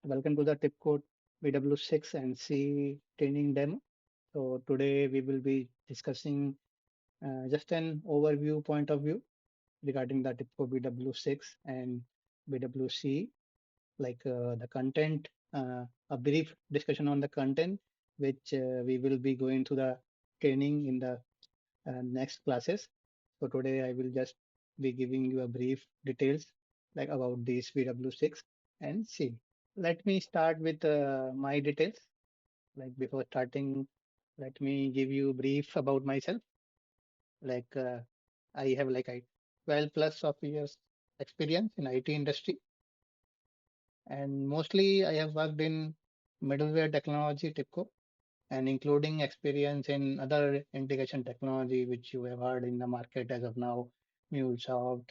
Welcome to the Tibco BW6 and CE training demo. So today we will be discussing just an overview point of view regarding the Tibco BW6 and BWC, like the content, a brief discussion on the content, which we will be going through the training in the next classes. So today I will just be giving you a brief details like about these BW6 and C. Let me start with my details. Like before starting, let me give you brief about myself. Like I have 12 plus of years experience in IT industry, and mostly I have worked in middleware technology, TIPCO, and including experience in other integration technology which you have heard in the market as of now, MuleSoft,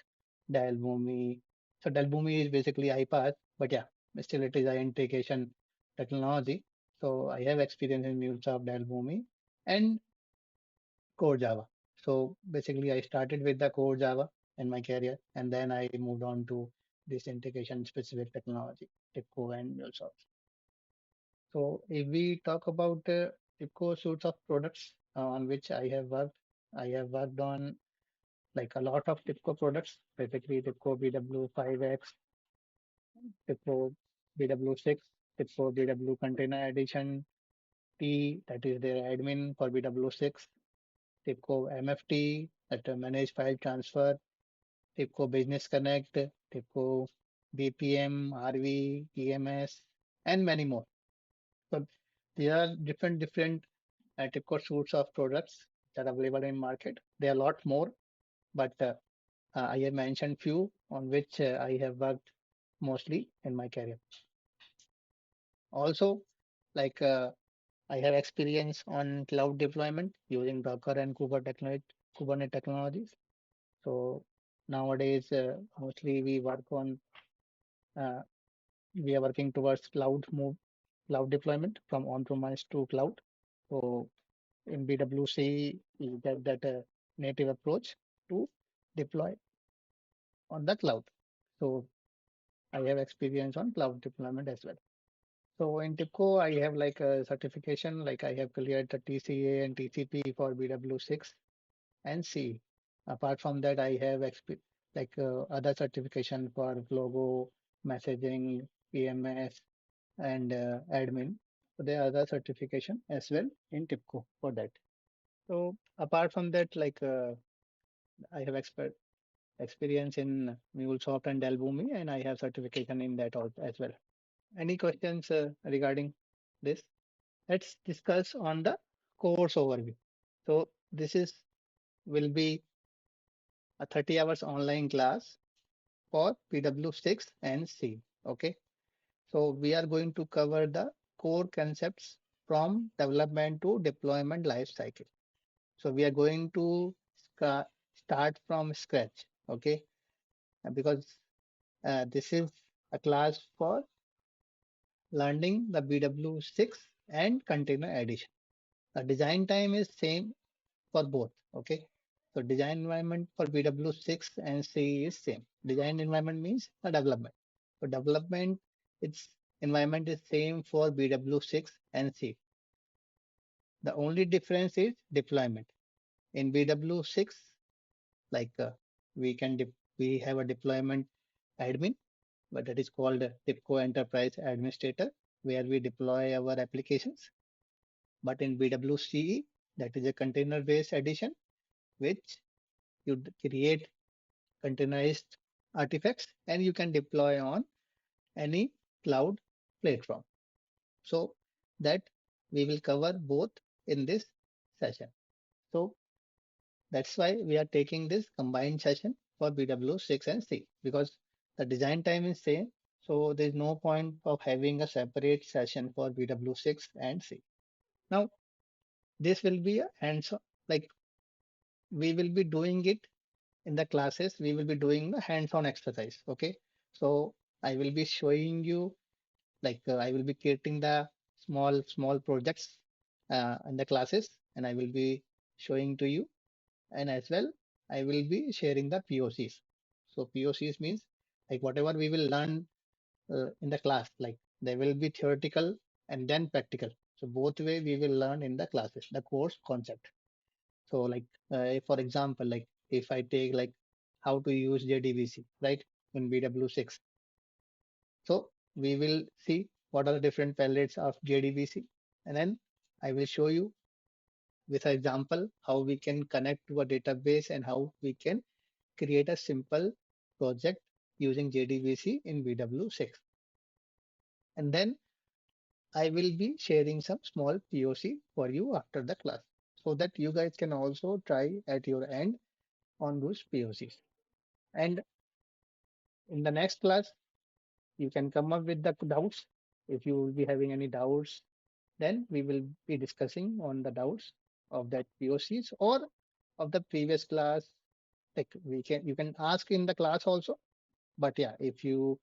Dalboomi. So Dalboomi is basically iPaaS, but yeah, still it is an integration technology. So I have experience in MuleSoft, Dalboomi, and core Java. So basically, I started with the core Java in my career, and then I moved on to this integration specific technology, TIPCO and MuleSoft. So if we talk about TIPCO suites of products on which I have worked on like a lot of TIPCO products, basically TIPCO BW5X, TIPCO BW6, TIPCO BW Container Edition T, that is their admin for BW6, TIPCO MFT, that manage file transfer, TIPCO Business Connect, TIPCO BPM, RV, EMS, and many more. So there are different TIPCO suites of products that are available in market. There are a lot more, but I have mentioned few on which I have worked mostly in my career. Also, like I have experience on cloud deployment using Docker and Kubernetes technologies. So nowadays, mostly uh, we are working towards cloud deployment from on-premise to cloud. So in BWC, we get that native approach to deploy on the cloud. So I have experience on cloud deployment as well. So in TIPCO, I have like a certification, like I have cleared the TCA and TCP for BW6 and C. Apart from that, I have other certification for logo, messaging, PMS, and admin. So there are other certification as well in TIPCO for that. So apart from that, I have experience in MuleSoft and Dalboomi, and I have certification in that also as well. Any questions regarding this? Let's discuss on the course overview. So this is will be a 30 hours online class for PW6 and C. Okay. So we are going to cover the core concepts from development to deployment lifecycle. So we are going to start from scratch. Okay. Because this is a class for learning the BW6 and container edition. The design time is same for both. Okay. So design environment for BW6 and C is same. Design environment means the development. So development, its environment is same for BW6 and C. The only difference is deployment. In BW6, like we have a deployment admin, but that is called TIPCO Enterprise Administrator, where we deploy our applications. But in BWCE, that is a container-based edition, which you create containerized artifacts and you can deploy on any cloud platform. So that we will cover both in this session. So that's why we are taking this combined session for BW6 and C because the design time is same. So there's no point of having a separate session for BW6 and C. Now, this will be a hands-on, like we will be doing it in the classes, we will be doing the hands-on exercise. Okay. So I will be showing you, I will be creating the small projects in the classes and I will be showing to you. And as well, I will be sharing the POCs. So POCs means like whatever we will learn in the class, like There will be theoretical and then practical. So both way we will learn in the classes, the course concept. So like for example, like if I take like how to use JDBC, right, in BW6. So we will see what are the different palettes of JDBC, and then I will show you with an example how we can connect to a database and how we can create a simple project using JDBC in BW6. And then I will be sharing some small POC for you after the class so that you guys can also try at your end on those POCs. And in the next class, you can come up with the doubts. If you will be having any doubts, then we will be discussing on the doubts of that POCs or of the previous class. Like you can ask in the class also. But yeah, if you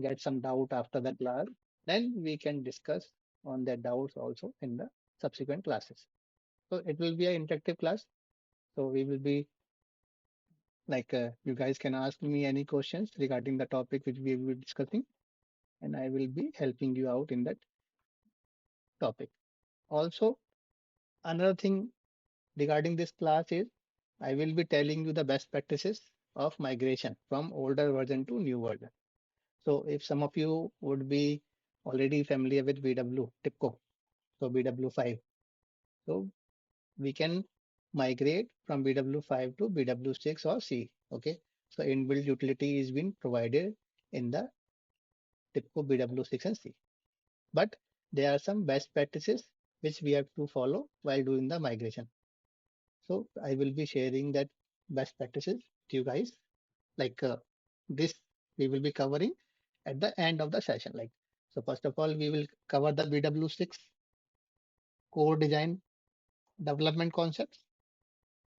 get some doubt after the class, then we can discuss on their doubts also in the subsequent classes. So it will be an interactive class. So we will be like you guys can ask me any questions regarding the topic which we will be discussing, and I will be helping you out in that topic. Also, another thing regarding this class is I will be telling you the best practices of migration from older version to new version. So if some of you would be already familiar with BW Tibco, so BW5, so we can migrate from BW5 to BW6 or C. Okay, so inbuilt utility is being provided in the Tibco BW6 and C. But there are some best practices which we have to follow while doing the migration. So I will be sharing that best practices to you guys. Like this, we will be covering at the end of the session. Like so, first of all, we will cover the BW6 core design development concepts.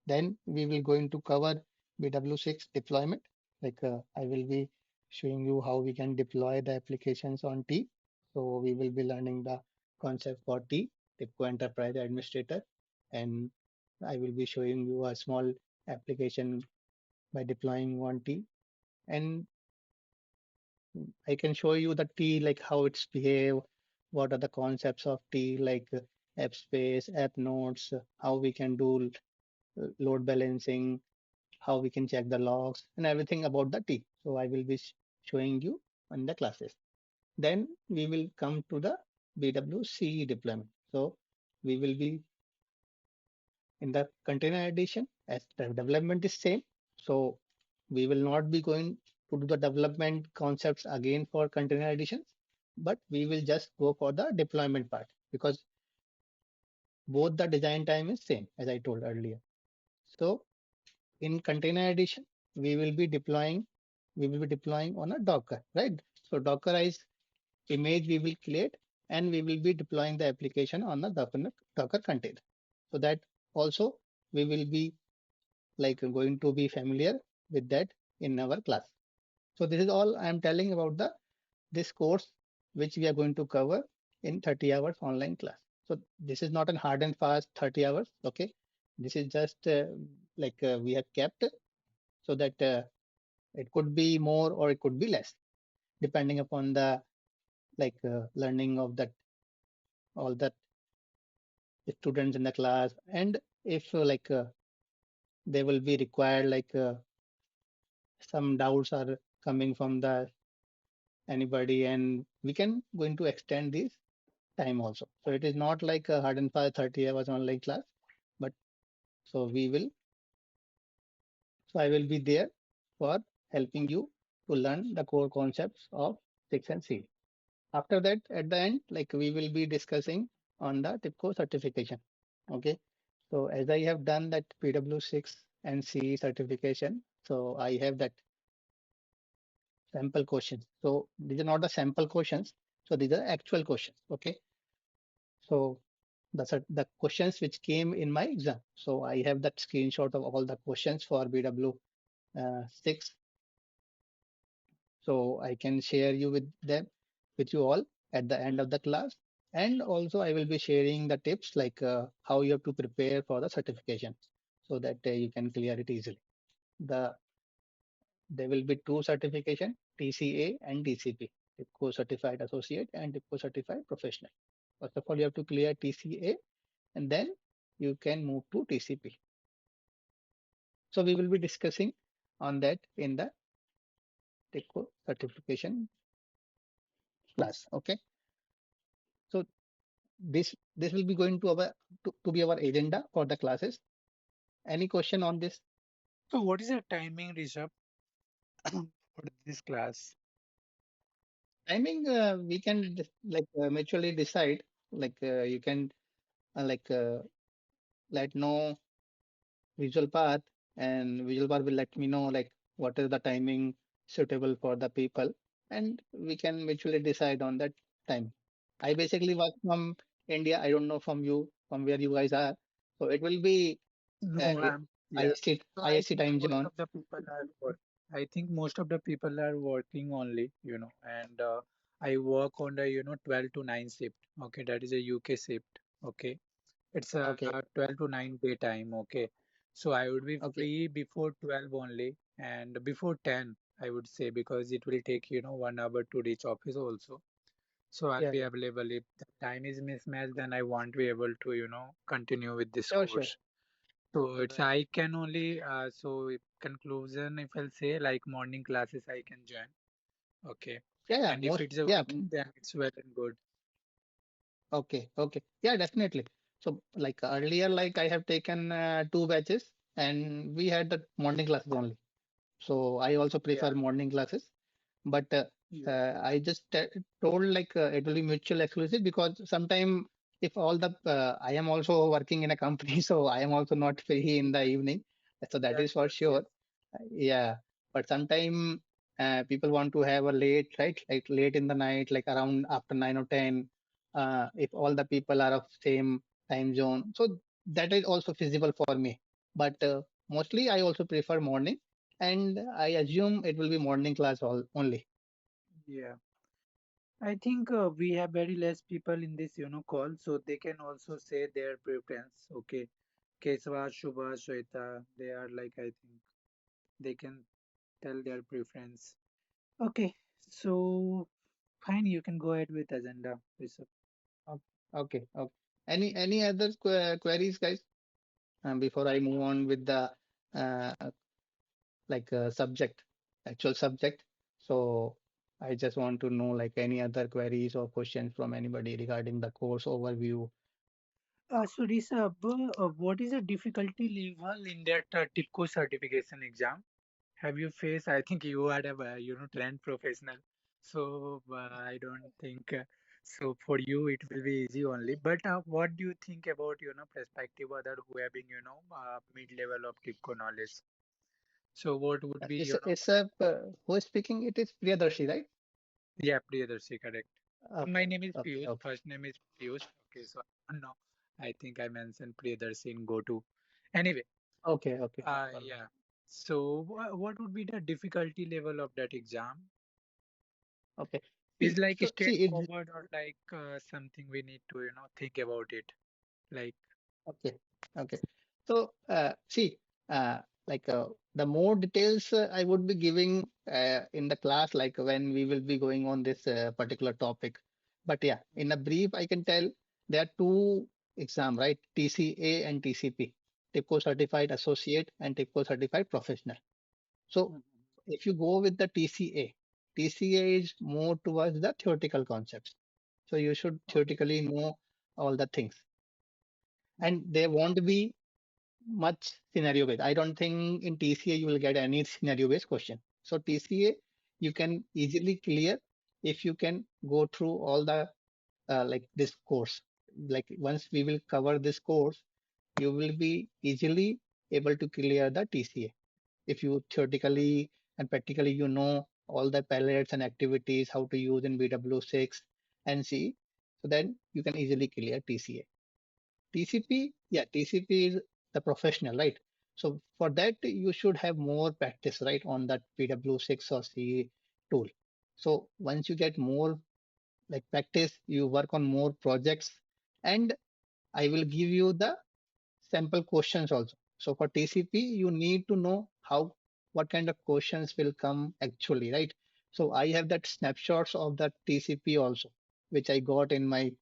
Then we will going to cover BW6 deployment. Like I will be showing you how we can deploy the applications on T. So we will be learning the concept for T, TIPCO Enterprise Administrator, and I will be showing you a small application by deploying on T. And I can show you the T, like how it's behave, what are the concepts of T, like app space, app nodes, how we can do load balancing, how we can check the logs and everything about the T. So I will be showing you in the classes. Then we will come to the BWCE deployment. So we will be in the container edition as the development is same. So we will not be going to do the development concepts again for container editions, but we will just go for the deployment part because both the design time is same as I told earlier. So in container edition, we will be deploying on a Docker, right? So Dockerized image we will create and we will be deploying the application on the Docker container. So that also we will be like going to be familiar with that in our class. So this is all I am telling about the this course which we are going to cover in 30 hours online class. So this is not a hard and fast 30 hours. Okay, this is just like we have kept so that it could be more or it could be less depending upon the like learning of that all the students in the class and if like they will be required like some doubts are coming from the anybody and we can going to extend this time also. So it is not like a hard and fast 30 hours online class, but so we will so I will be there for helping you to learn the core concepts of 6 and C. After that, at the end, like we will be discussing on the TIPCO certification. Okay. So as I have done that PW6 and CE certification, so I have that sample questions. So these are not the sample questions. So these are actual questions. Okay. So the questions which came in my exam. So I have that screenshot of all the questions for BW6. So I can share you with them with you all at the end of the class. And also I will be sharing the tips like how you have to prepare for the certification so that you can clear it easily. The There will be two certification, TCA and TCP. Tibco certified associate and Tibco certified professional. First of all, you have to clear TCA and then you can move to TCP. So we will be discussing on that in the Tibco certification class. Okay. So this will be going to our to be our agenda for the classes. Any question on this? So what is the timing, Rishabh, for this class? Timing we can mutually decide. You can like let know Visualpath, and Visualpath will let me know like what is the timing suitable for the people, and we can mutually decide on that time. I basically work from India. I don't know from you, from where you guys are. So it will be uh, No, yeah. IST So I IST think time most zone. of the people are work. I think most of the people are working only, and I work on the 12 to 9 shift. Okay, that is a UK shift. Okay, it's a Okay, 12 to 9 daytime. Okay, so I would be okay, free before 12 only, and before 10 I would say, because it will take 1 hour to reach office also. So I'll yeah, be yeah, available. If the time is mismatched, then I won't be able to continue with this sure, sure, course. So it's right, I can only conclusion, if I'll say, like morning classes I can join. Okay. yeah, yeah, And if most, it's a yeah, weekend, then it's well and good. okay, okay, yeah, definitely. So like earlier, like I have taken two batches, and we had the morning classes only. So I also prefer Yeah. morning classes. But Yeah. I just told like it will be mutual exclusive because sometime if all the I am also working in a company, so I am also not free in the evening. So that Yes, is for yes, sure. yes. Yeah, but sometime people want to have a late, right? Like late in the night, like around after 9 or 10. If all the people are of same time zone, so that is also feasible for me. But mostly I also prefer morning, and I assume it will be morning class only. Yeah. I think we have very less people in this, call, so they can also say their preference. Okay. Kesava, Shubha, Shweta, they are like, I think they can tell their preference. Okay. So fine, you can go ahead with agenda, Rishabh. O- Okay, okay. Any other queries, guys? Before I move on with the uh, subject, actual subject. So I just want to know like any other queries or questions from anybody regarding the course overview. So Rishabh, what is the difficulty level in that TIPCO certification exam? Have you faced? I think you are a trained professional, so I don't think so. For you, it will be easy only. But what do you think about prospective other who having mid level of TIPCO knowledge? So what would be It's a who is speaking? It is Priyadarshi, right? yeah, Priyadarshi, correct. Okay, My name is okay, Piyush. okay, First name is Piyush. Okay, so no, I think I mentioned Priyadarshi in go to. Anyway, okay, okay. No problem. yeah. So what would be the difficulty level of that exam? Okay. Is like See, it's straightforward or like something we need to think about it? Like okay, okay. So, see, uh, the more details I would be giving in the class, like when we will be going on this particular topic. But yeah, in a brief, I can tell there are two exam, right? TCA and TCP, TIPCO Certified Associate and TIPCO Certified Professional. So, Mhm. if you go with the TCA, TCA is more towards the theoretical concepts. So you should Okay. theoretically know all the things, and Mhm. there won't be much scenario based. I don't think in TCA you will get any scenario based question. So TCA you can easily clear if you can go through all the this course. Like once we will cover this course, you will be easily able to clear the TCA if you theoretically and practically you know all the palettes and activities how to use in BW6 and CE. So then you can easily clear TCA. TCP, yeah, TCP is the professional, right? So for that, you should have more practice, right, on that PW6 or C tool. So once you get more like practice, you work on more projects, and I will give you the sample questions also. So for TCP, you need to know how what kind of questions will come actually, right? So I have that snapshots of the TCP also, which I got in my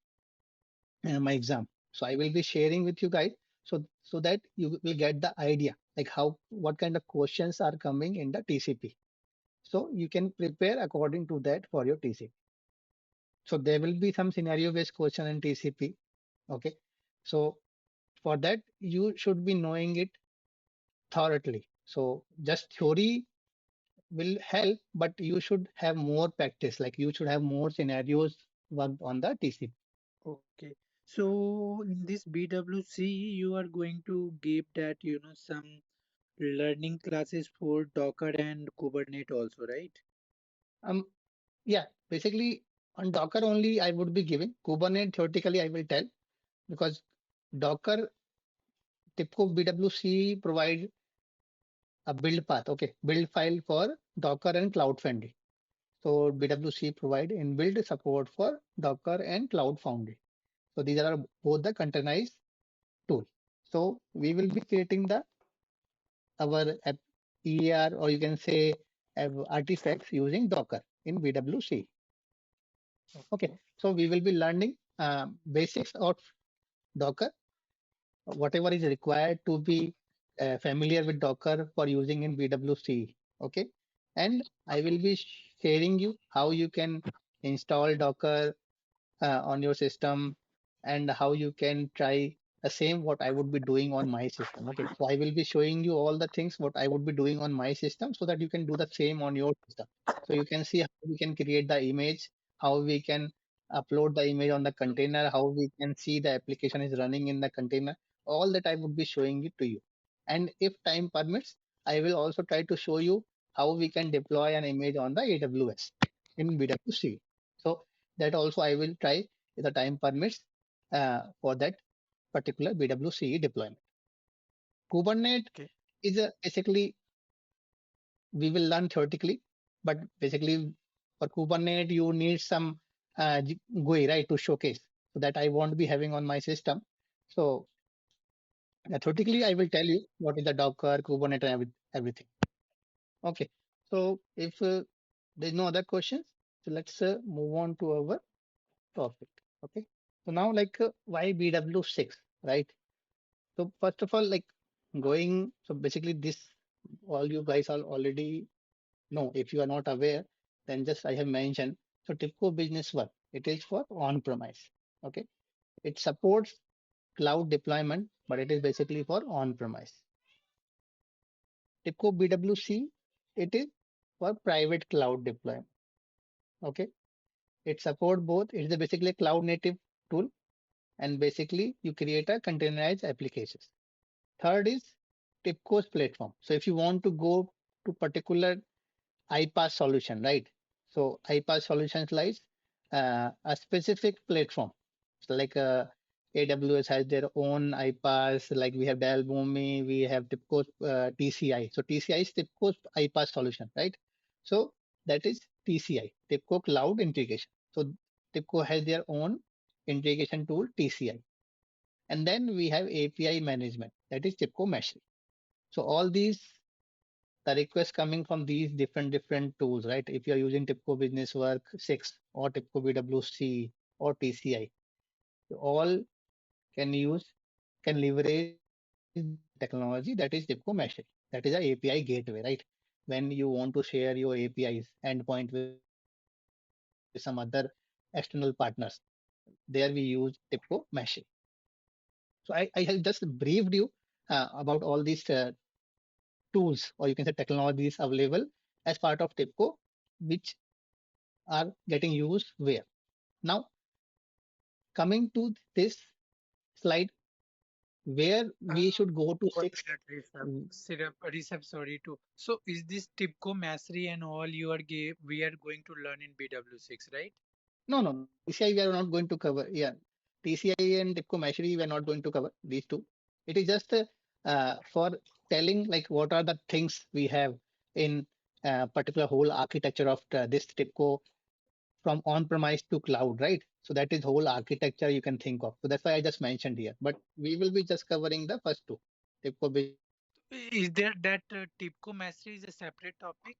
exam. So I will be sharing with you guys, so that you will get the idea like how what kind of questions are coming in the TCP. So you can prepare according to that for your TCP. So there will be some scenario based question in TCP. Okay. So for that you should be knowing it thoroughly. So just theory will help, but you should have more practice. Like you should have more scenarios worked on the TCP. Okay. So in this BWC, you are going to give that, some learning classes for Docker and Kubernetes also, right? Um, yeah, basically on Docker only I would be giving. Kubernetes theoretically I will tell because Docker Tibco BW6 provide a build path. Okay, build file for Docker and Cloud Foundry. So BW6 provide inbuilt support for Docker and Cloud Foundry. So these are both the containerized tool. So we will be creating the our EAR or you can say artifacts using Docker in BW6. Okay, Okay. so we will be learning basics of Docker, whatever is required to be familiar with Docker for using in BWC. Okay, and I will be sharing you how you can install Docker on your system and how you can try the same what I would be doing on my system. Okay, so I will be showing you all the things what I would be doing on my system so that you can do the same on your system. So you can see how we can create the image, how we can upload the image on the container, how we can see the application is running in the container. All that I would be showing it to you. And if time permits, I will also try to show you how we can deploy an image on the AWS in BW3. So that also I will try if the time permits for that particular BWCE deployment. Kubernetes Okay. is basically we will learn theoretically, but basically for Kubernetes you need some GUI right to showcase. So that I won't be having on my system. So theoretically I will tell you what is the Docker, Kubernetes, and everything. Okay. So if there's no other questions, so let's move on to our topic. Okay. So now like why BW6, right? So first of all, like going, so basically this all you guys are already know. If you are not aware, then just I have mentioned. So Tibco Business Work, it is for on-premise. Okay. It supports cloud deployment, but it is basically for on-premise. Tibco BWC, it is for private cloud deployment. Okay. It support both. It is basically a cloud native tool, and basically you create a containerized applications. Third is TIPCO's platform. So if you want to go to particular iPaaS solution, right? So iPaaS solutions lies a specific platform. So like AWS has their own iPaaS, like we have Dell Boomi, we have TIPCO's TCI. So TCI is TIPCO's iPaaS solution, right? So that is TCI, TIPCO Cloud Integration. So TIPCO has their own integration tool, TCI. And then we have API management, that is TIPCO Mesh. So all these the requests coming from these different tools, right? If you are using TIPCO Business Work 6 or TIPCO BWC or TCI, you all can use can leverage the technology that is TIPCO Mesh. That is a API gateway, right? When you want to share your APIs endpoint with some other external partners, there we use TIPCO Mesh. So I have just briefed you about all these tools or you can say technologies available as part of TIPCO, which are getting used where. Now, coming to this slide where we should go to One six. minute, Rishabh, sorry to. So is this Tipco Mastery and all we are going to learn in BW6, right? No, TCI we are not going to cover. Yeah, TCI and TIPCO Mastery we are not going to cover these two. It is just for telling like what are the things we have in particular whole architecture of this TIPCO from on-premise to cloud, right? So that is whole architecture you can think of. So that's why I just mentioned here. But we will be just covering the first two, TIPCO Business Work and Is there TCI. that Tipco Mastery is a separate topic?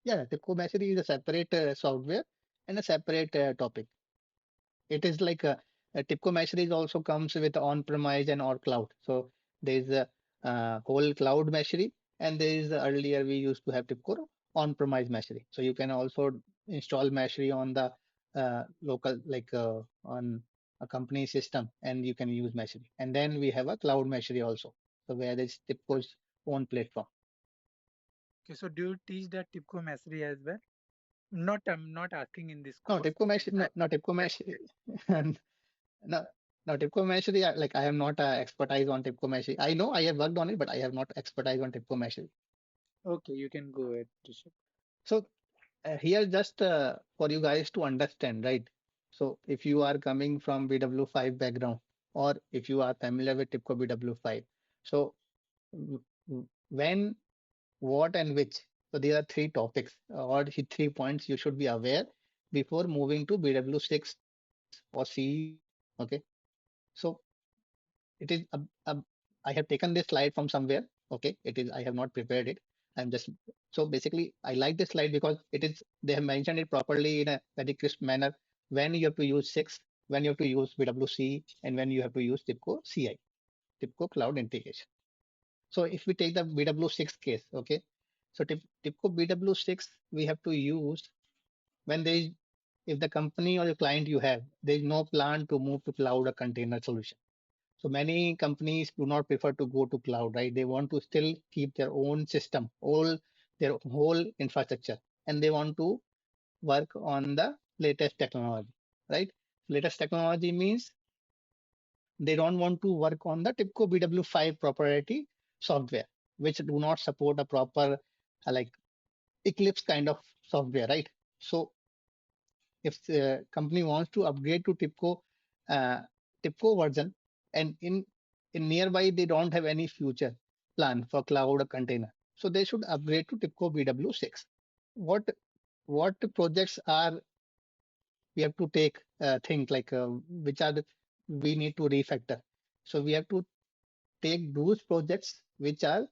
Yeah, Tibco Mastery is a separate software and a separate topic. It is like a Tibco Mastery also comes with on-premise and or cloud. So there is a whole cloud mastery, and there is earlier we used to have Tibco on-premise mastery. So you can also install mastery on the local, like on a company system, and you can use mastery. And then we have a cloud mastery also, so where there's Tibco's own platform. Okay, so do you teach that TIPCO mastery as well? Not, I'm not asking in this No, course. Tibco In mastery, no, fact, not Tibco mastery. No, no, Tibco Mastery, like I have not expertise on Tibco Mastery. I know I have worked on it, but I have not expertise on Tibco Mastery. okay, you can go ahead, Rishabh. So here just for you guys to understand, right? So if you are coming from BW5 background, or if you are familiar with Tibco BW5, so when, what, and which. So there are three topics or three points you should be aware before moving to BW6 or CE or CE. Okay. So it is I have taken this slide from somewhere. Okay, it is I have not prepared it. I'm just so basically I like this slide because it is they have mentioned it properly in a very crisp manner when you have to use six, when you have to use BWC, and when you have to use TIPCO CI, TIPCO Cloud Integration. So if we take the BW6 case, okay, so TIPCO BW6 we have to use when there is if the company or the client you have there is no plan to move to cloud or container solution. So many companies do not prefer to go to cloud, right? They want to still keep their own system, all their whole infrastructure, and they want to work on the latest technology, right? Latest technology means they don't want to work on the TIPCO BW5 proprietary software, which do not support a proper like Eclipse kind of software, right? So if the company wants to upgrade to uh, TIPCO version, and in nearby they don't have any future plan for cloud or container, so they should upgrade to TIPCO BW6. What projects are we have to take think like which are we need to refactor. So we have to take those projects which are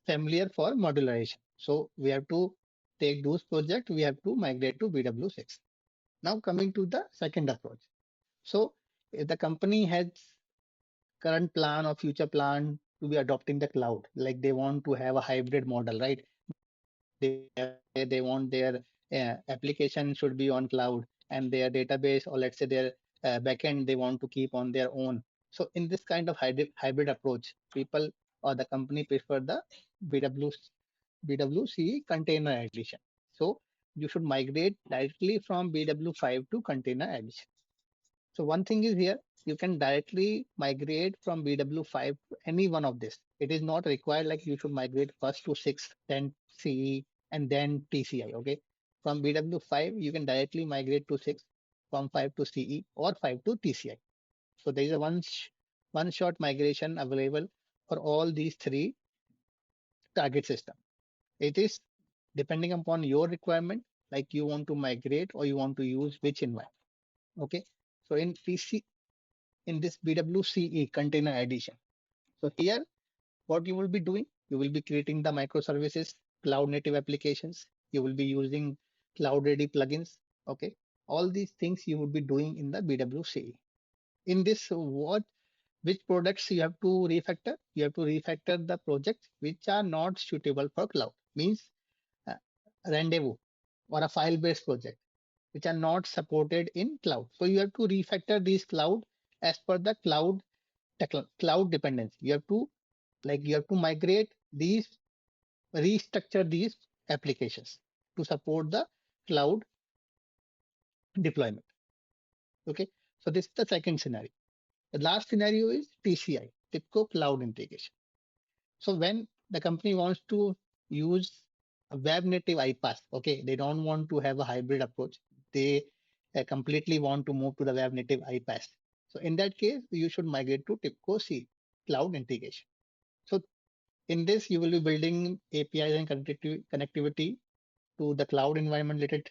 familiar for modularization. So we have to take those projects. We have to migrate to BW6. Now coming to the second approach. So if the company has current plan or future plan to be adopting the cloud, like they want to have a hybrid model, right? They want their application should be on cloud and their database or let's say their backend they want to keep on their own. So in this kind of hybrid approach, people or the company prefer the BW, BWC container edition. So you should migrate directly from BW5 to container edition. So one thing is here, you can directly migrate from BW5 to any one of this. It is not required like you should migrate first to 6, then CE, and then TCI. Okay. From BW5, you can directly migrate to 6, from 5 to CE, or 5 to TCI. So there is a one shot migration available for all these three target system. It is depending upon your requirement, like you want to migrate or you want to use which environment. Okay. So in TC in this BWCE container edition. So here, what you will be doing, you will be creating the microservices, cloud native applications. You will be using cloud ready plugins. Okay. All these things you would be doing in the BWCE. In this, which products you have to refactor? You have to refactor the projects which are not suitable for cloud. Means uh, rendezvous or a file-based project which are not supported in cloud. So you have to refactor these cloud as per the cloud dependency. You have to migrate these, restructure these applications to support the cloud deployment. Okay. So this is the second scenario. The last scenario is TCI, TIPCO Cloud Integration. So when the company wants to use a web native iPaaS, okay, they don't want to have a hybrid approach. They completely want to move to the web native iPaaS. So in that case, you should migrate to TIPCO C, Cloud Integration. So in this, you will be building APIs and connectivity to the cloud environment related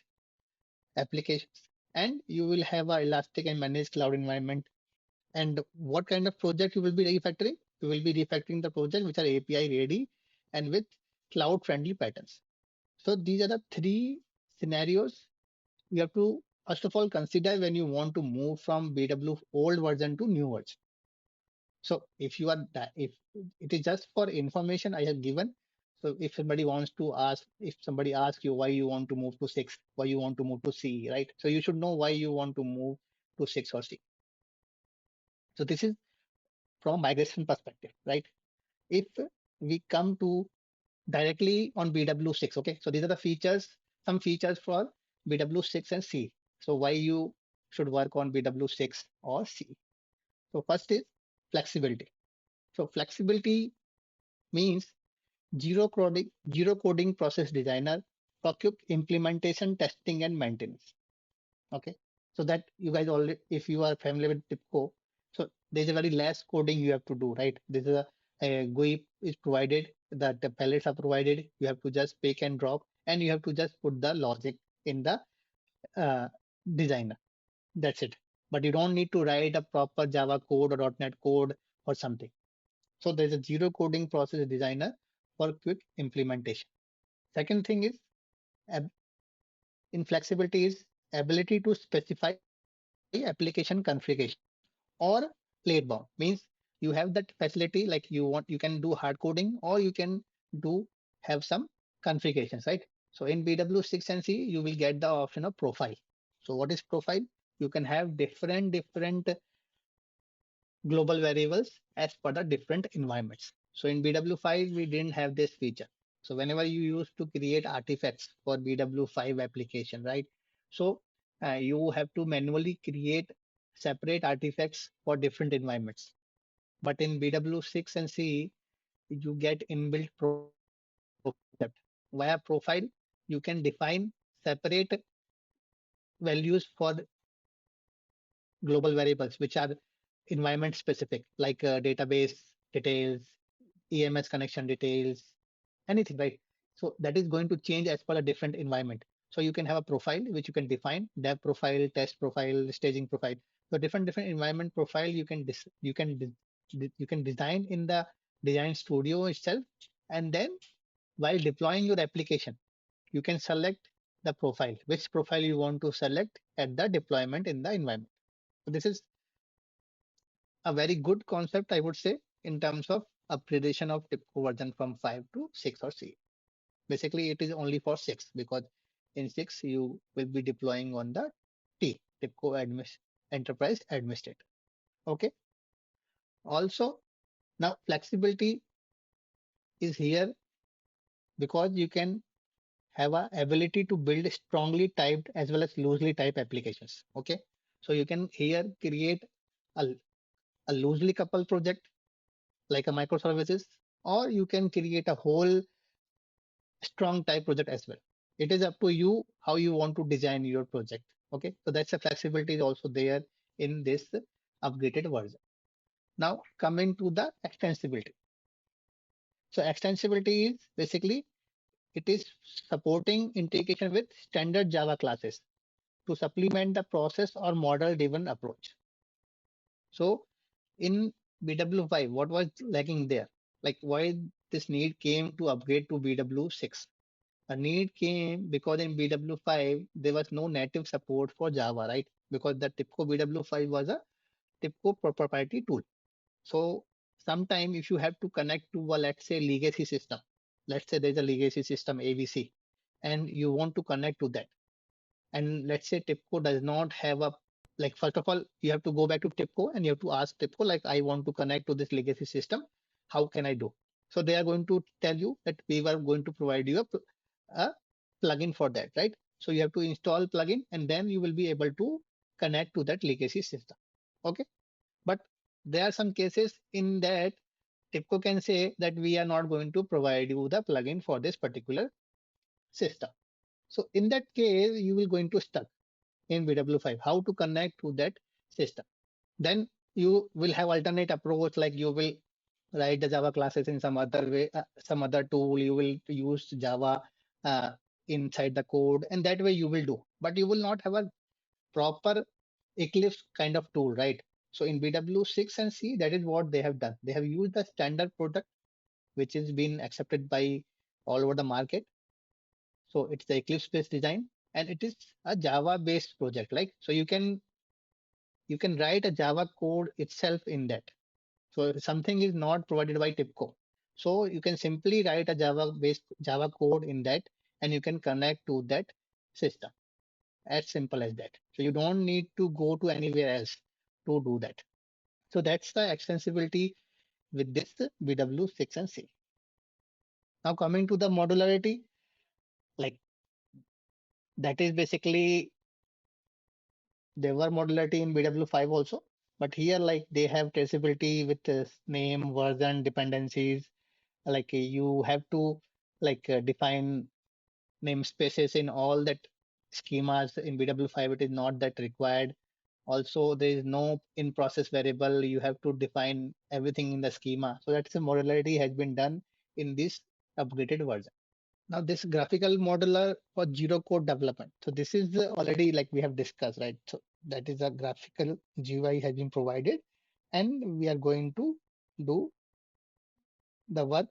applications, and you will have a elastic and managed cloud environment. And what kind of project you will be refactoring? You will be refactoring the project which are API ready and with cloud friendly patterns. So these are the three scenarios you have to first of all consider when you want to move from BW old version to new version. So if it is just for information I have given. So if somebody wants to ask, if somebody asks you why you want to move to 6, why you want to move to C, right? So you should know why you want to move to 6 or C. So this is from migration perspective, right? If we come to directly on BW6, okay, so these are the features, some features for BW6 and C. So why you should work on BW6 or C. So first is flexibility. So flexibility means zero coding process designer for quick implementation, testing, and maintenance. Okay. So that you guys already, if you are familiar with TIPCO, so there's a very less coding you have to do, right? This is a GUI is provided, that the palettes are provided. You have to just pick and drop, and you have to just put the logic in the uh, designer. That's it. But you don't need to write a proper Java code or .NET code or something. So there's a zero coding process designer for quick implementation. Second thing is inflexibility is ability to specify application configuration or plate bound. Means you have that facility, like you can do hard coding or you can do have some configurations, right? So in BW6 and C you will get the option of profile. So what is profile? You can have different global variables as per the different environments. So in BW5, we didn't have this feature. So whenever you used to create artifacts for BW5 application, right? So you have to manually create separate artifacts for different environments. But in BW6 and CE, you get inbuilt profile concept. Via profile, you can define separate values for global variables, which are environment specific, like database details, EMS connection details, anything, right? So that is going to change as per a different environment. So you can have a profile which you can define, dev profile, test profile, staging profile. So different environment profile you can design in the design studio itself, and then while deploying your application, you can select the profile, which profile you want to select at the deployment in the environment. So this is a very good concept, I would say, in terms of upgradation of TIPCO version from 5 to 6 or C. Basically, it is only for 6 because in 6 you will be deploying on the T, TIPCO Enterprise Administrator. Okay. Also, now flexibility is here because you can have a ability to build strongly typed as well as loosely typed applications. Okay. So you can here create a, a loosely coupled project like a microservices, or you can create a whole strong type project as well. It is up to you how you want to design your project. Okay, so that's a flexibility is also there in this upgraded version. Now coming to the extensibility. So extensibility is basically it is supporting integration with standard Java classes to supplement the process or model driven approach. So in BW5, what was lacking there? Like why this need came to upgrade to BW6? A need came because in BW5 there was no native support for Java, right? Because the TIPCO BW5 was a TIPCO proprietary tool. So sometime if you have to connect to a, let's say, legacy system, let's say there's a legacy system AVC, and you want to connect to that, and let's say TIPCO does not have a, like, first of all you have to go back to TIPCO and you have to ask TIPCO, like, I want to connect to this legacy system, how can I do? So they are going to tell you that we were going to provide you a plugin for that, right? So you have to install plugin and then you will be able to connect to that legacy system. Okay. But there are some cases in that TIPCO can say that we are not going to provide you the plugin for this particular system. So in that case, you will going to stuck in BW5, how to connect to that system. Then you will have alternate approach, like you will write the Java classes in some other way, some other tool. You will use Java uh, inside the code, and that way you will do. But you will not have a proper Eclipse kind of tool, right? So in BW6 and C, that is what they have done. They have used the standard product, which is been accepted by all over the market. So it's the Eclipse-based design, and it is a Java-based project. Like so, you can write a Java code itself in that. So something is not provided by TIPCO. So you can simply write a Java-based Java code in that, and you can connect to that system. As simple as that. So you don't need to go to anywhere else to do that. So that's the extensibility with this BW6 and C. Now coming to the modularity, like that is basically there were modularity in BW5 also, but here like they have traceability with name, version, dependencies. Like you have to define namespaces in all that schemas. In BW5 it is not that required. Also there is no in process variable. You have to define everything in the schema. So that's the modularity has been done in this upgraded version. Now this graphical modeler for zero code development. So this is already like we have discussed, right? So that is a graphical GUI has been provided, and we are going to do the work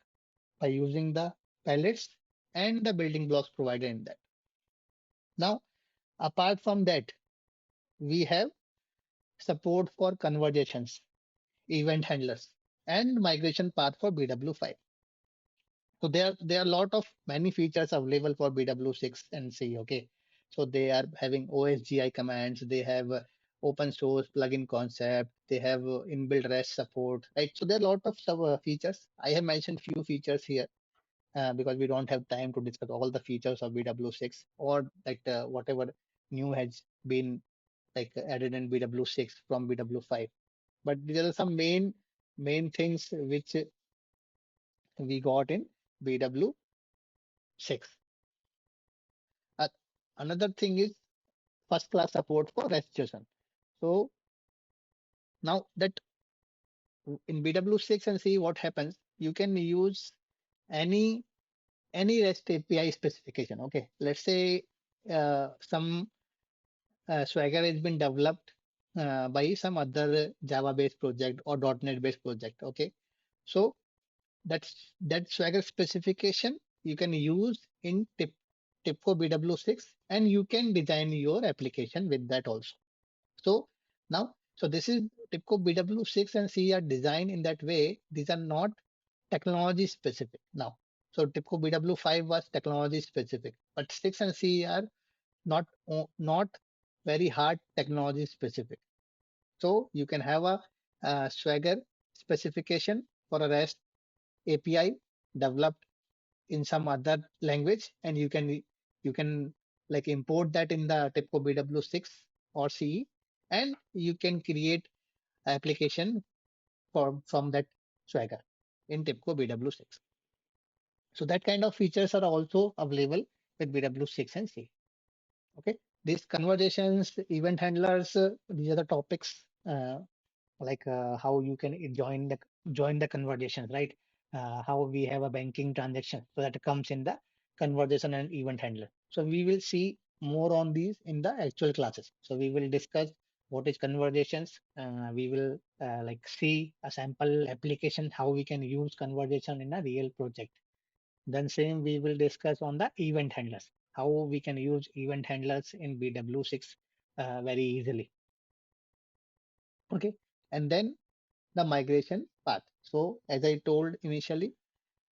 by using the palettes and the building blocks provided in that. Now, apart from that, we have support for conversations, event handlers, and migration path for BW5. So there are a lot of many features available for BW6 and C. Okay, so they are having OSGI commands. They have open source plugin concept. They have inbuilt REST support. Right. So there are a lot of features. I have mentioned few features here because we don't have time to discuss all the features of BW6 or whatever new has been added in BW6 from BW5. But there are some main things which we got in BW6. Uh, Another thing is first class support for registration. So now that in BW6 and see what happens, you can use any REST API specification. Okay, let's say some Swagger has been developed by some other Java based project or .NET based project. Okay, so that Swagger specification you can use in TIPCO BW6, and you can design your application with that also. So now, so this is TIPCO BW6 and C are designed in that way. These are not technology specific now. So TIPCO BW5 was technology specific, but 6 and C are not very hard technology specific. So you can have a Swagger specification for a REST API developed in some other language, and you can import that in the TIPCO BW6 or CE, and you can create application from that Swagger in TIPCO BW6. So that kind of features are also available with BW6 and C. Okay, these conversations, event handlers, these are the topics how you can join the conversations, right? How we have a banking transaction, so that comes in the conversation and event handler. So we will see more on these in the actual classes. So we will discuss what is conversations. We will see a sample application how we can use conversation in a real project. Then same we will discuss on the event handlers, how we can use event handlers in BW6 very easily. Okay, and then the migration path. So as I told initially,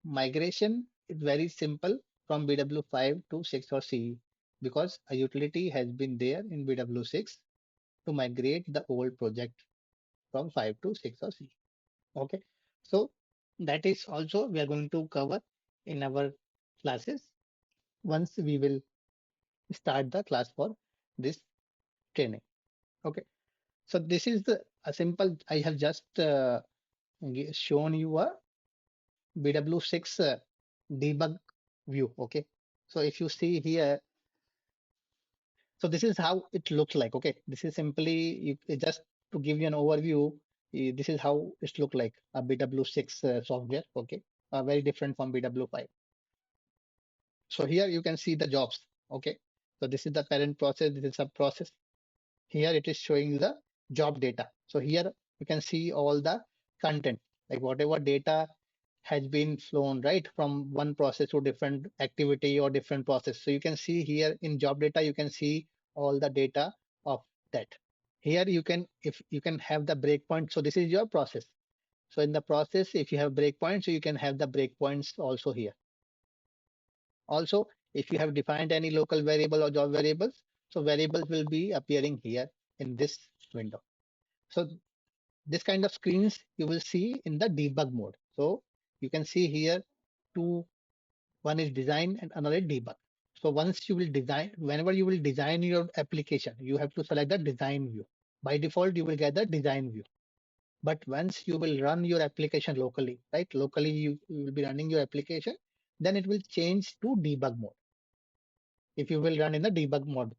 migration is very simple from BW5 to 6 or CE because a utility has been there in BW6 to migrate the old project from 5 to 6 or CE. Okay, so that is also we are going to cover in our classes once we will start the class for this training. Okay, so this is a simple, I have just shown you a BW6 debug view. Okay. So if you see here, so this is how it looks like. Okay. This is simply just to give you an overview. This is how it looks like a BW6 software. Okay. Very different from BW5. So here you can see the jobs. Okay. So this is the parent process. This is a process. Here it is showing the job data. So here you can see all the content, like whatever data has been flown, right, from one process to different activity or different process. So you can see here in job data, you can see all the data of that. Here you can, if you can have the breakpoint. So this is your process. So in the process, if you have breakpoints, so you can have the breakpoints also here. Also, if you have defined any local variable or job variables, so variables will be appearing here in this window. So this kind of screens you will see in the debug mode. So you can see here two, one is design and another is debug. So once you will design, whenever you will design your application, you have to select the design view. By default, you will get the design view. But once you will run your application locally, right? Locally, you will be running your application, then it will change to debug mode. If you will run in the debug mode,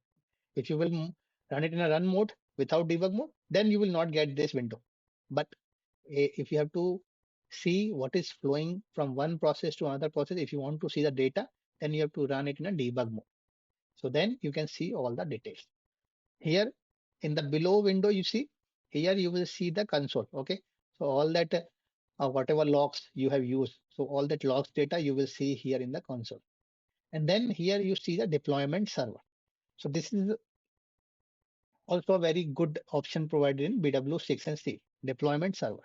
if you will run it in a run mode without debug mode, then you will not get this window. But if you have to see what is flowing from one process to another process, if you want to see the data, then you have to run it in a debug mode. So then you can see all the details. Here in the below window, you see, here you will see the console. Okay. So all that whatever logs you have used. So all that logs data you will see here in the console. And then here you see the deployment server. So this is also a very good option provided in BW6 and CE, deployment server.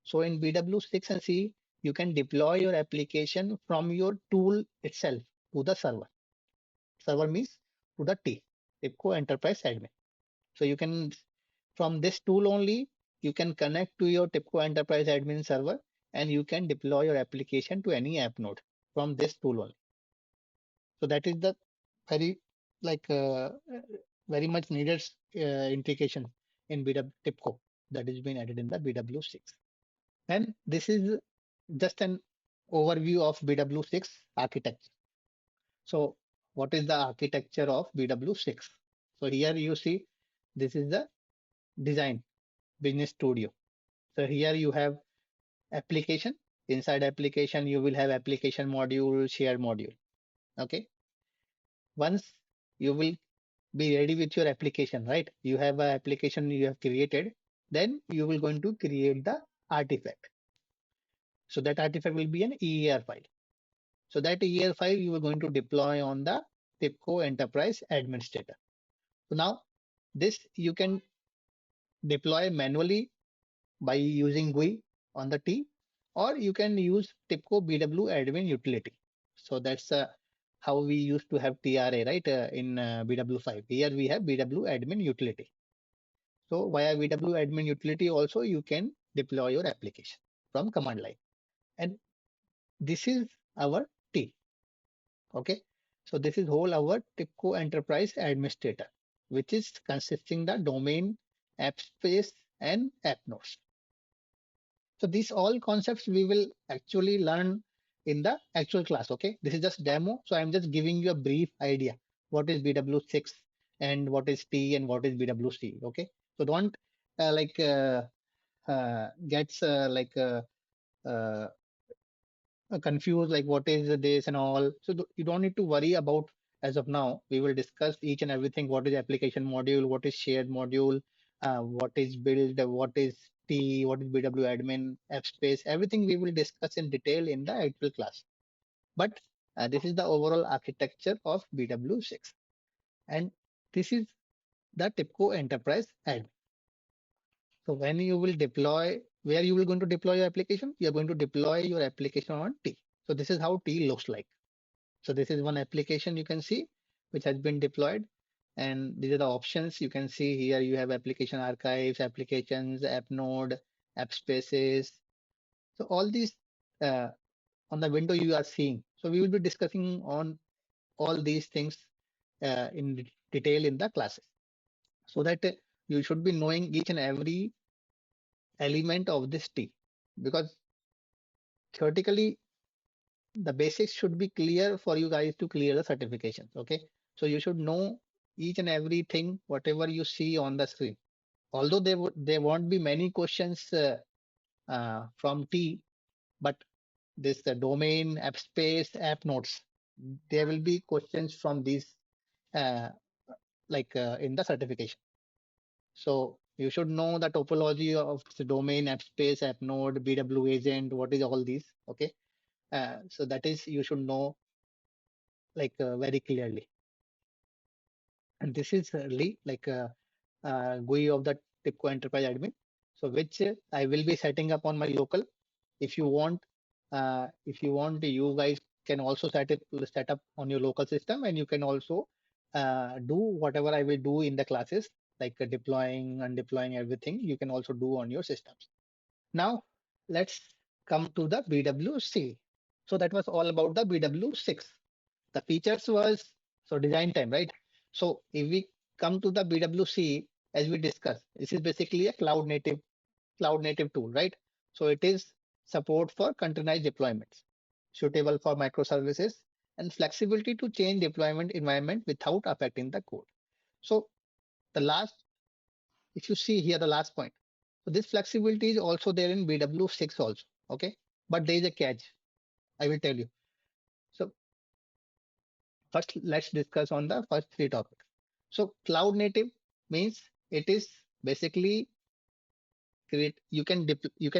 So in BW6 and CE, you can deploy your application from your tool itself to the server. Server means to the T, TIPCO Enterprise Admin. So you can, from this tool only, you can connect to your TIPCO Enterprise Admin server and you can deploy your application to any app node from this tool only. So that is the very like very much needed integration in BW TIPCO that is being added in the BW6. And this is just an overview of BW6 architecture. So what is the architecture of BW6? So here you see this is the design business studio. So here you have application. Inside application, you will have application module, share module. Okay. Once you will be ready with your application, right? You have an application you have created, then you will going to create the artifact. So that artifact will be an EAR file. So that EAR file you are going to deploy on the TIPCO Enterprise Administrator. So now this you can deploy manually by using GUI on the T, or you can use TIPCO BW admin utility. So that's how we used to have TRA, right? In BW5. Here we have BW admin utility. So via BW admin utility also you can deploy your application from command line. And this is our T. Okay. So this is whole our TIPCO Enterprise Administrator, which is consisting the domain, app space, and app nodes. So these all concepts we will actually learn in the actual class. Okay, this is just demo. So I'm just giving you a brief idea. What is BW6 and what is T and what is BWC. Okay, so don't like gets uh, confused like what is this and all. So you don't need to worry about as of now. We will discuss each and everything. What is application module? What is shared module? What is build? What is T? What is BW admin? App space? Everything we will discuss in detail in the actual class. But this is the overall architecture of BW6, and this is the TIPCO Enterprise Admin. So when you will deploy, where you will going to deploy your application, you are going to deploy your application on T. So this is how T looks like. So this is one application you can see which has been deployed. And these are the options you can see here. You have application archives, applications, app node, app spaces. So all these uh, on the window you are seeing. So we will be discussing on all these things in detail in the classes, so that you should be knowing each and every element of this T, because theoretically the basics should be clear for you guys to clear the certifications. Okay, so you should know each and everything whatever you see on the screen. Although there won't be many questions from T, but this domain, app space, app nodes, there will be questions from these uh, in the certification. So You should know the topology of the domain, app space, app node, BW agent, what is all these. Okay. So that is, you should know like very clearly. And this is really like GUI of the TIPCO Enterprise Admin. So which I will be setting up on my local. If you want, you guys can also set up on your local system, and you can also do whatever I will do in the classes, like deploying and deploying everything. You can also do on your systems. Now let's come to the BWC. So that was all about the BW6. The features was, so design time, right? So if we come to the BWC, as we discussed, this is basically a cloud native tool, right? So it is support for containerized deployments, suitable for microservices, and flexibility to change deployment environment without affecting the code. So the last, if you see here, the last point. So this flexibility is also there in BW6 also. Okay. But there is a catch. I will tell you. So first, let's discuss on the first three topics. So cloud native means it is basically you can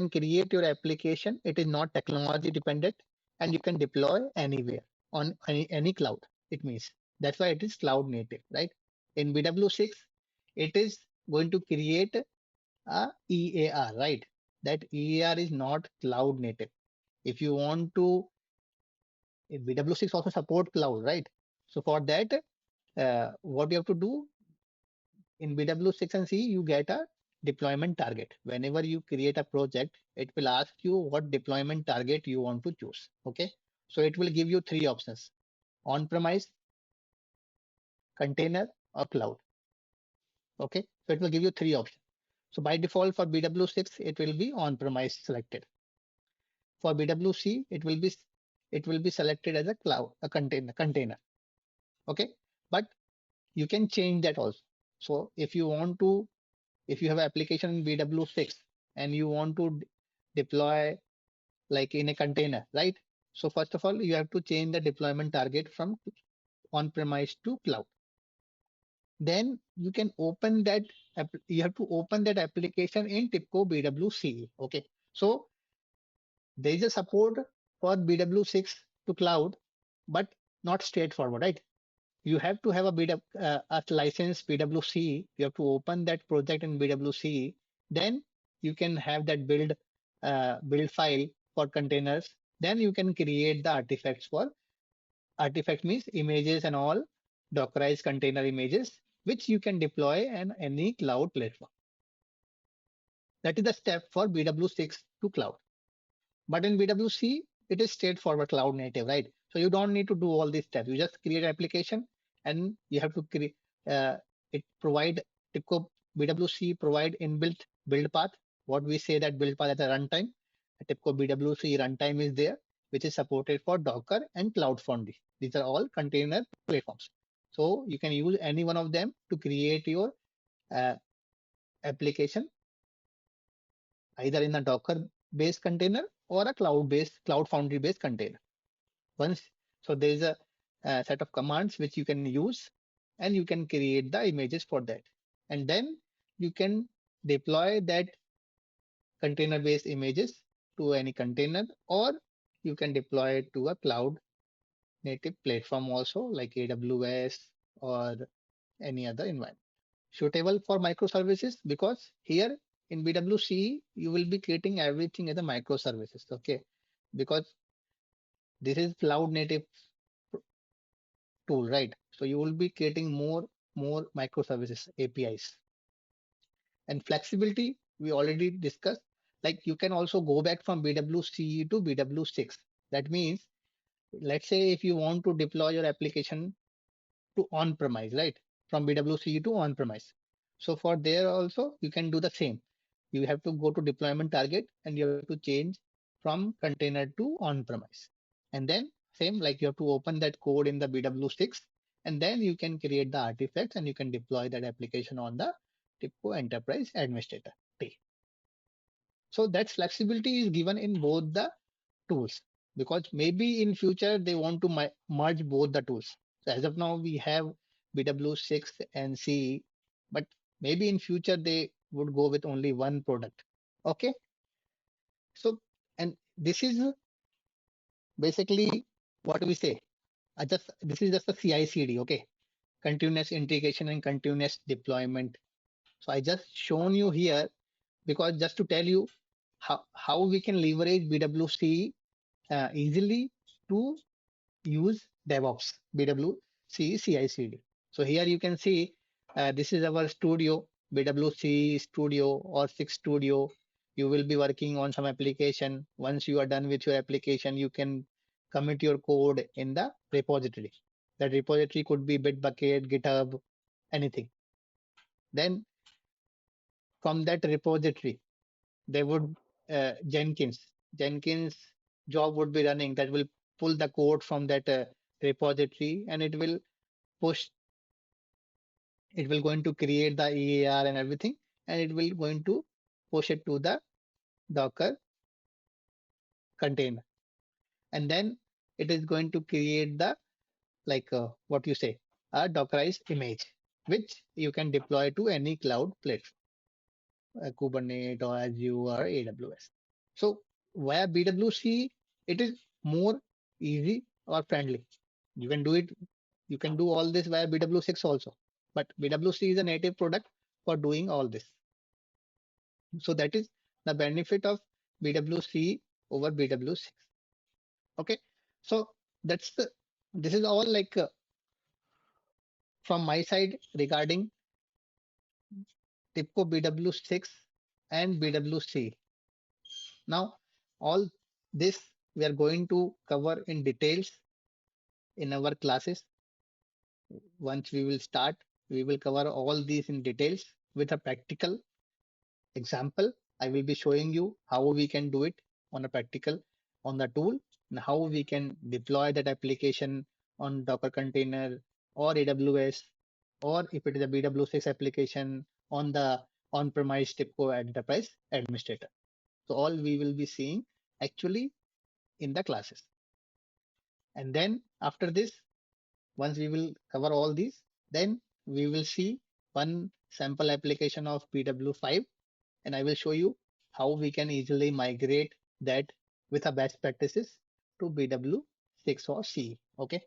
create your application. It is not technology dependent, and you can deploy anywhere on any cloud. It means that's why it is cloud native, right? In BW6, it is going to create a EAR, right? That EAR is not cloud native. If you want to, if BW6 also support cloud, right? So for that, what you have to do in BW6 and CE, you get a deployment target. Whenever you create a project, it will ask you what deployment target you want to choose. Okay. So it will give you three options: on-premise, container, or cloud. Okay. So it will give you three options. So by default for BW6, it will be on-premise selected. For BWC, it will be selected as a cloud, a container. Okay. But you can change that also. So if you have application in BW6 and you want to deploy like in a container, right? So first of all, you have to change the deployment target from on-premise to cloud. Then you can open that, you have to open that application in TIPCO BW6. Okay. So there is a support for BW6 to cloud, but not straightforward, right? You have to have a license BWC. You have to open that project in BWC. Then you can have that build file for containers. Then you can create the artifacts for artifact means images and all Dockerized container images, which you can deploy on any cloud platform. That is the step for BW6 to cloud. But in BWC, it is straightforward cloud native, right? So you don't need to do all these steps. You just create an application and you have to create, it provide, TIPCO BWC provide inbuilt build path. What we say that build path at the runtime, TIPCO BWC runtime is there, which is supported for Docker and Cloud Foundry. These are all container platforms. So you can use any one of them to create your uh, application either in a Docker based container or a Cloud Foundry based container. Once, so there is a set of commands which you can use and you can create the images for that. And then you can deploy that container based images to any container, or you can deploy it to a cloud native platform also like AWS or any other environment. Suitable for microservices because here in BWC, you will be creating everything as a microservices. Okay. Because this is cloud native tool, right? So you will be creating more microservices APIs. And flexibility we already discussed. Like you can also go back from BWC to BW6. That means, let's say if you want to deploy your application to on-premise, right? From BWC to on-premise. So for there also you can do the same. You have to go to deployment target and you have to change from container to on-premise. And then same, like you have to open that code in the BW6 and then you can create the artifacts and you can deploy that application on the TIPCO Enterprise Administrator. So that flexibility is given in both the tools because maybe in future they want to merge both the tools. So as of now we have BW6 and CE, but maybe in future would go with only one product. Okay. So, and this is basically what we say. This is just a CI/CD. Okay. Continuous integration and continuous deployment. So I just shown you here because just to tell you how we can leverage BWC easily to use DevOps, BWC CI/CD. So here you can see this is our studio, BWC Studio or 6 Studio. You will be working on some application. Once you are done with your application, you can commit your code in the repository. That repository could be Bitbucket, GitHub, anything. Then from that repository, they would Jenkins job would be running that will pull the code from that repository, and push it will going to create the EAR and everything, and it will going to push it to the Docker container, and then it is going to create the what you say, a Dockerized image which you can deploy to any cloud platform, Kubernetes or Azure or AWS. So via BWC, it is more easy or friendly. You can do it. You can do all this via BW6 also, but BWC is a native product for doing all this. So that is the benefit of BWC over BW6. Okay, so that's the this is all from my side regarding TIPCO BW6 and BWC. Now, all this we are going to cover in details in our classes. Once we will start, we will cover all these in details with a practical example. I will be showing you how we can do it on a practical on the tool and how we can deploy that application on Docker container or AWS, or if it is a BW6 application on the on-premise TIPCO Enterprise Administrator. So all we will be seeing actually in the classes. And then after this, once we will cover all these, then we will see one sample application of BW5, and I will show you how we can easily migrate that with a best practices to BW6 or CE. Okay,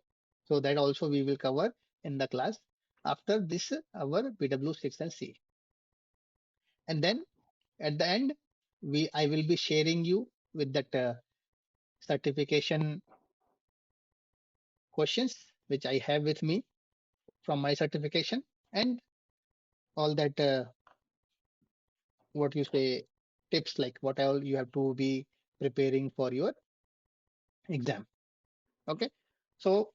so that also we will cover in the class after this our BW6 and CE. And then at the end, I will be sharing you with that certification questions which I have with me from my certification, and all that what you say tips like what all you have to be preparing for your exam. Okay, so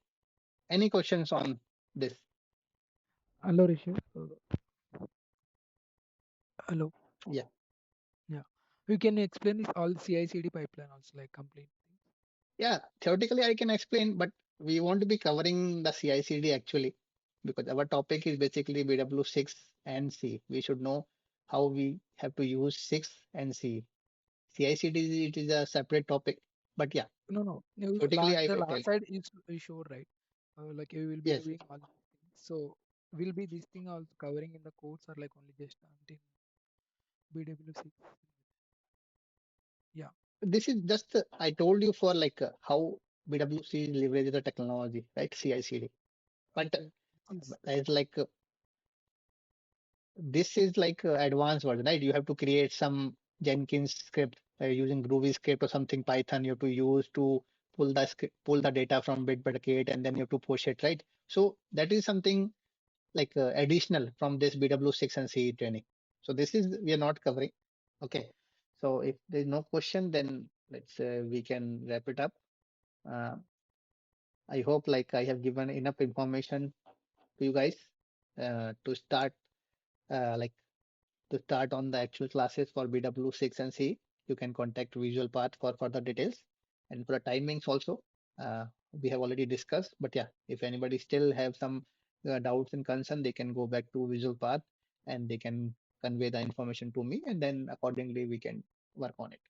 any questions on this? Hello, Rishi. Hello. Yeah, Yeah. You can explain this all CI/CD pipeline also, like complete things. yeah, theoretically I can explain, but we want to be covering the CI/CD actually because our topic is basically BW6 and C. We should know how we have to use 6 and C. CI/CD it is a separate topic, but yeah, No, no. You, theoretically I the will tell. last side is sure, right? Like you will be Yes, doing all these things. So will be this thing also covering in the course or like only just until BW6? Yeah. this is just I told you for how BWC leverages the technology, right? CI/CD, but Okay. This is it's this is advanced version, right? You have to create some Jenkins script using Groovy script or something Python you have to use to pull the data from Bitbucket, and then you have to push it, right? So that is something additional from this BW6 and CE training. So this is we are not covering. Okay. So if there is no question, then let's we can wrap it up. Uh, I hope I have given enough information to you guys to start uh, like to start on the actual classes for BW6 and C. You can contact Visualpath for further details. And for the timings also, we have already discussed. But yeah, if anybody still have some doubts and concern, they can go back to Visualpath and they can convey the information to me, and then accordingly we can work on it.